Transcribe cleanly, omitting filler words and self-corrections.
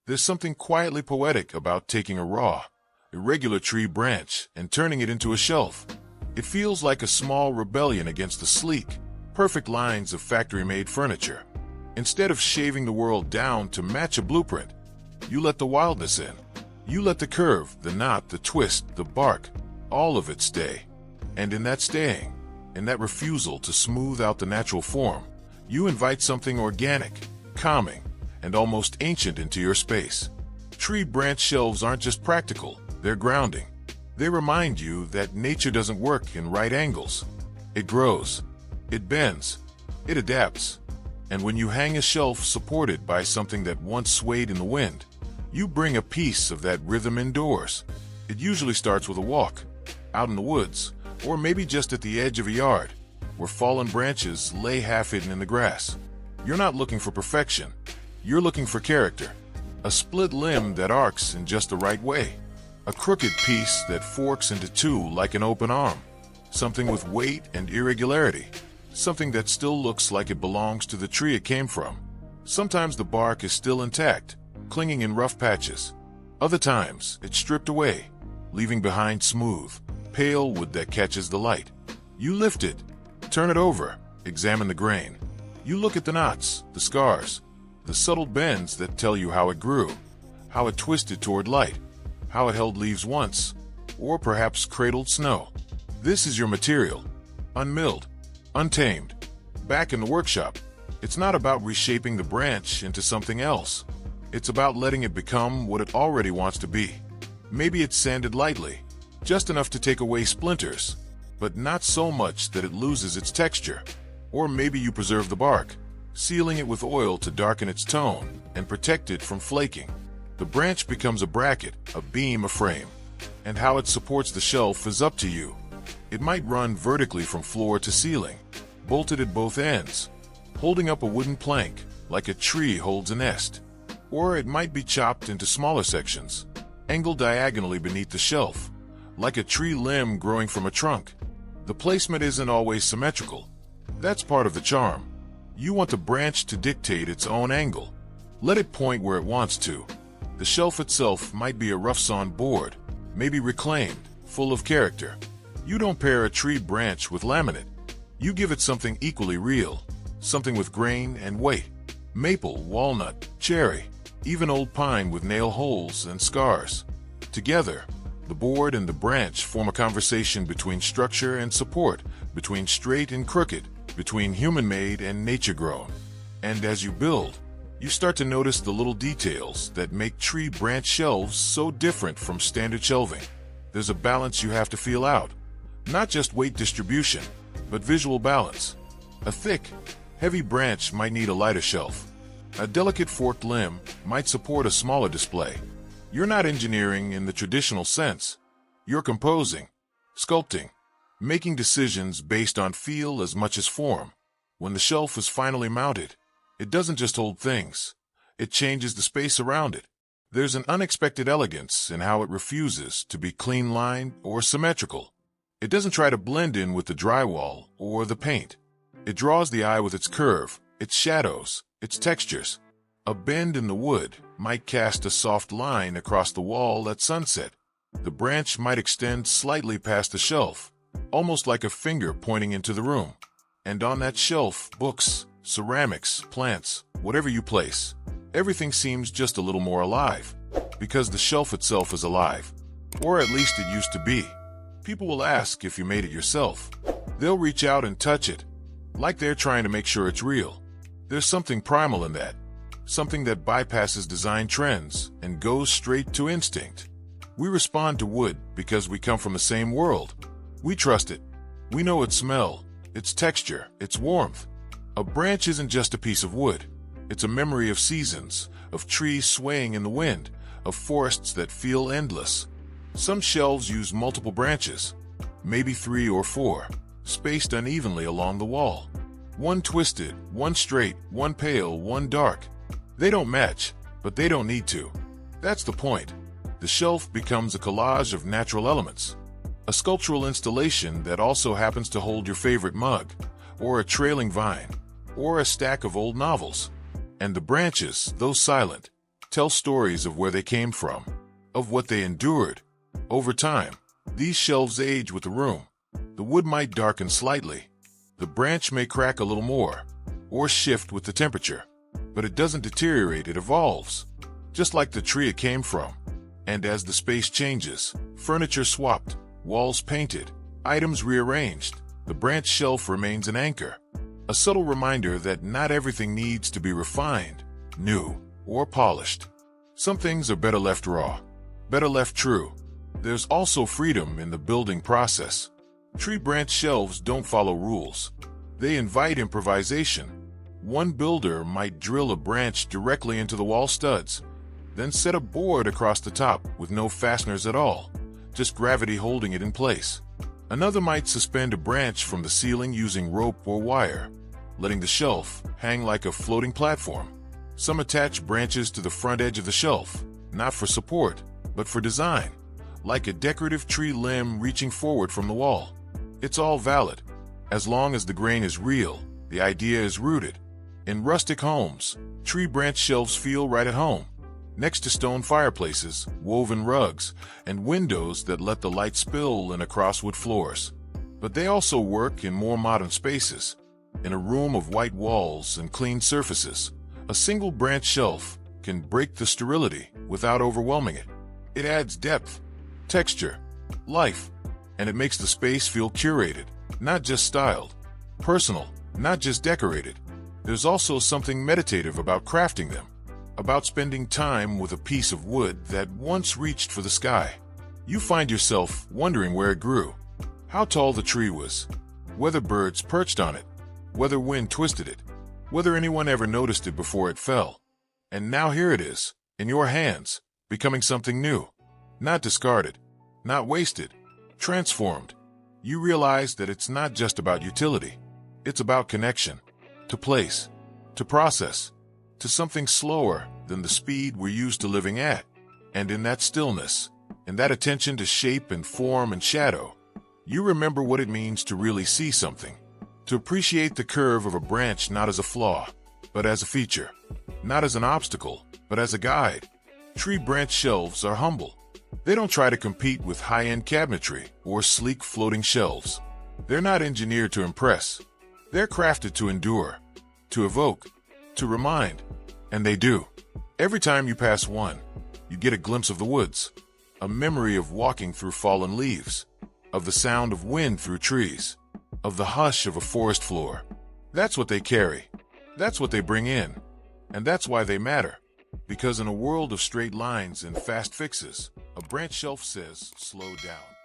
There's something quietly poetic about taking a raw, irregular tree branch and turning it into a shelf. It feels like a small rebellion against the sleek, perfect lines of factory-made furniture. Instead of shaving the world down to match a blueprint, you let the wildness in. You let the curve, the knot, the twist, the bark, all of it stay. And in that staying, in that refusal to smooth out the natural form, you invite something organic, calming, and almost ancient into your space. Tree branch shelves aren't just practical, they're grounding. They remind you that nature doesn't work in right angles. It grows, it bends, it adapts. And when you hang a shelf supported by something that once swayed in the wind, you bring a piece of that rhythm indoors. It usually starts with a walk, out in the woods, or maybe just at the edge of a yard, where fallen branches lay half hidden in the grass. You're not looking for perfection, you're looking for character. A split limb that arcs in just the right way. A crooked piece that forks into two like an open arm. Something with weight and irregularity. Something that still looks like it belongs to the tree it came from. Sometimes the bark is still intact, clinging in rough patches. Other times, it's stripped away, leaving behind smooth, pale wood that catches the light. You lift it, turn it over, examine the grain. You look at the knots, the scars, the subtle bends that tell you how it grew, how it twisted toward light, how it held leaves once, or perhaps cradled snow. This is your material, unmilled, untamed. Back in the workshop, it's not about reshaping the branch into something else. It's about letting it become what it already wants to be. Maybe it's sanded lightly, just enough to take away splinters, but not so much that it loses its texture. Or maybe you preserve the bark, sealing it with oil to darken its tone and protect it from flaking. The branch becomes a bracket, a beam, a frame. And how it supports the shelf is up to you. It might run vertically from floor to ceiling, bolted at both ends, holding up a wooden plank like a tree holds a nest. Or it might be chopped into smaller sections, angled diagonally beneath the shelf, like a tree limb growing from a trunk. The placement isn't always symmetrical. That's part of the charm. You want the branch to dictate its own angle. Let it point where it wants to. The shelf itself might be a rough-sawn board, maybe reclaimed, full of character. You don't pair a tree branch with laminate. You give it something equally real, something with grain and weight. Maple, walnut, cherry, even old pine with nail holes and scars. Together, the board and the branch form a conversation between structure and support, between straight and crooked, between human-made and nature-grown. And as you build, you start to notice the little details that make tree branch shelves so different from standard shelving. There's a balance you have to feel out. Not just weight distribution, but visual balance. A thick, heavy branch might need a lighter shelf. A delicate forked limb might support a smaller display. You're not engineering in the traditional sense. You're composing, sculpting, making decisions based on feel as much as form. When the shelf is finally mounted, it doesn't just hold things. It changes the space around it. There's an unexpected elegance in how it refuses to be clean-lined or symmetrical. It doesn't try to blend in with the drywall or the paint. It draws the eye with its curve, its shadows, its textures. A bend in the wood might cast a soft line across the wall at sunset. The branch might extend slightly past the shelf, almost like a finger pointing into the room. And on that shelf, books, ceramics, plants, whatever you place, everything seems just a little more alive, because the shelf itself is alive. Or at least it used to be. People will ask if you made it yourself. They'll reach out and touch it, like they're trying to make sure it's real. There's something primal in that, something that bypasses design trends and goes straight to instinct. We respond to wood because we come from the same world. We trust it. We know its smell, its texture, its warmth. A branch isn't just a piece of wood. It's a memory of seasons, of trees swaying in the wind, of forests that feel endless. Some shelves use multiple branches, maybe 3 or 4, spaced unevenly along the wall. One twisted, one straight, one pale, one dark. They don't match, but they don't need to. That's the point. The shelf becomes a collage of natural elements. A sculptural installation that also happens to hold your favorite mug, or a trailing vine, or a stack of old novels. And the branches, though silent, tell stories of where they came from, of what they endured. Over time, these shelves age with the room. The wood might darken slightly. The branch may crack a little more, or shift with the temperature. But it doesn't deteriorate, it evolves, just like the tree it came from. And as the space changes, furniture swapped, walls painted, items rearranged, the branch shelf remains an anchor. A subtle reminder that not everything needs to be refined, new, or polished. Some things are better left raw, better left true. There's also freedom in the building process. Tree branch shelves don't follow rules. They invite improvisation. One builder might drill a branch directly into the wall studs, then set a board across the top with no fasteners at all, just gravity holding it in place. Another might suspend a branch from the ceiling using rope or wire, letting the shelf hang like a floating platform. Some attach branches to the front edge of the shelf, not for support, but for design, like a decorative tree limb reaching forward from the wall. It's all valid, as long as the grain is real, the idea is rooted. In rustic homes, tree branch shelves feel right at home, next to stone fireplaces, woven rugs, and windows that let the light spill in across wood floors. But they also work in more modern spaces. In a room of white walls and clean surfaces, a single branch shelf can break the sterility without overwhelming it. It adds depth, texture, life, and it makes the space feel curated, not just styled, personal, not just decorated. There's also something meditative about crafting them, about spending time with a piece of wood that once reached for the sky. You find yourself wondering where it grew, how tall the tree was, whether birds perched on it, whether wind twisted it, whether anyone ever noticed it before it fell. And now here it is, in your hands, becoming something new, not discarded, not wasted, transformed. You realize that it's not just about utility. It's about connection, to place, to process, to something slower than the speed we're used to living at. And in that stillness, in that attention to shape and form and shadow, you remember what it means to really see something, to appreciate the curve of a branch not as a flaw, but as a feature, not as an obstacle, but as a guide. Tree branch shelves are humble. They don't try to compete with high-end cabinetry or sleek floating shelves. They're not engineered to impress. They're crafted to endure, to evoke, to remind. And they do. Every time you pass one, you get a glimpse of the woods, a memory of walking through fallen leaves, of the sound of wind through trees, of the hush of a forest floor. That's what they carry. That's what they bring in. And that's why they matter. Because in a world of straight lines and fast fixes, a branch shelf says, slow down.